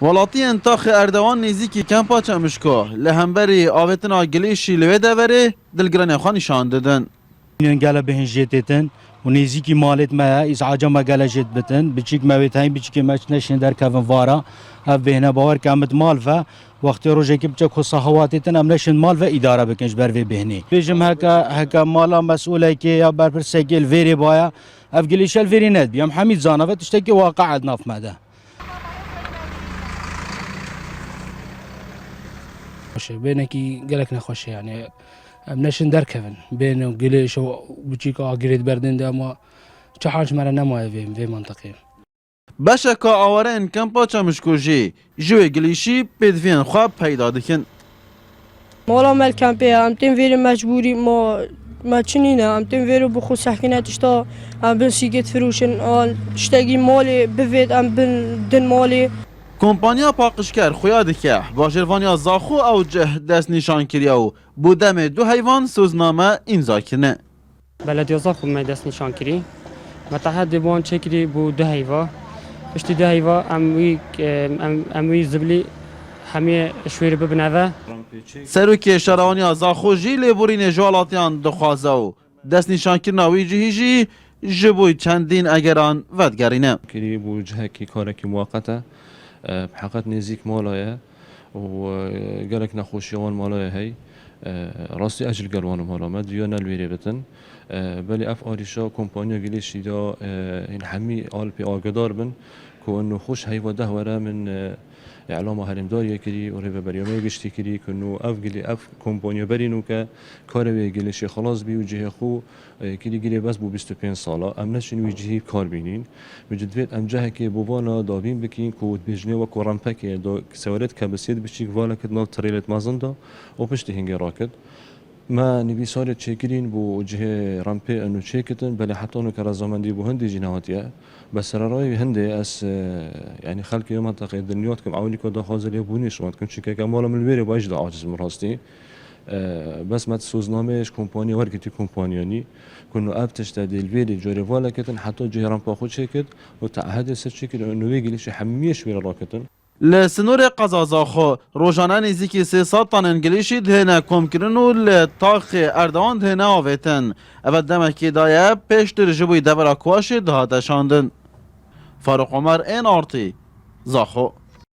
ولاتی انتاخ اردوان نزیکی کمپا چمشکو لهمبری آوتنا گلیشی لوی دوره دلگرانی خواه نشان دادن. این گله به هنجتتن و نزیکی مالت ما ازعاج ما گله جت بتن بچیک مویت هایم بچیک ماچ نشین در کفن وارا اف بهنا باور کامت مال و وقتی روزی که بچه خصها هواتتن ام نشین مال و اداره بکنش بر وی بهنی بیشم هکا مالا مسئوله که یا بر پر سجل ویری بایا اف گلیشل ویری ند بیام حمید زانه تشتکی واقع ناف ماده بینه کی گلک نخوشه یعنی نشن در کفن بین گلیش و بچیک آگرید بردن دما چه حاج مرا نمایه وی منطقه بشکا آوارن کمپا چمشکوژی جوی گلیشی بدوین خواب پیدا دکن. مالا مال کمپی هم تیم ویری مجبوری ما چنینه هم تیم ویرو بخو سحکنه تشتا هم بن سیگت فروشن آل تشتگی مالی بفید هم بن دن مالی کمپانیا پاقشکر خویا دکه باجروانیا زاخو او جه دست نشان کریا و بودم دو حیوان سوزنامه امضا کنه. بلدیه زاخو می دست نشان کری متحد بان چکری بو دو حیوان پشتی دو حیوان اموی زبلی همه شویر ببنوه سروکی شروانی زاخو جی لبورین جوالاتیان دخوازه و دست نشان کرنا وی جهیجی جبوی چندین اگران ودگرینه. کری بو جهه کی کاره کی موقته بحقیقت نزیک مالایه و گلک نخوشیوان مالایه هی راستی اجل گلوان مالا ما دیو نلویری بتن بلی اف آریشا کمپانیا گلیشی دا این همی آل پی آگدار بن که انو خوش هی و ده وره من اعلام هرمداری کری و ریو بریامه گشتی کری که انو اف گلی اف کمپانیا برینو که کار وی گلیشی خلاص بی و جه خو کلی گلی بس بو 25 ساله ام نشین وی جهی کار بینین بجدویت ام جه که بوانا دابین بکین که بجنه و کرامپک دا سوالت کبسید بچیک والا کد نال تریلت مازنده و پشت هنگی راکد ما نبي صار تشيكرين بو جهة رامبي انه تشيكتن بل حتى انه كرزمندي بو هندي جناواتيا بس راي هندي اس يعني خلق يوم منطقه الدنيات كم عاوني كدا خازل يبوني شو كنت شيكا كمال من الويري باش دا عاجز مراستي بس ما تسوزنامش كومباني ورقتي كومبانياني كنا ابتش تدي الفيدي جوري فوالا كتن حتى جهة رامبا خود شيكت وتعهد سيرشيكل انه يجي حميش ويرا راكتن لسنور قزازاخو روزانه نزدیکی 300 تن انگلیشی دهنه کم کرنو لطاق اردوان دهنه آویتن او دمکی دایه پیش در جبوی دبرا کواش دهاتشاندن. فاروق عمر این آرتی زاخو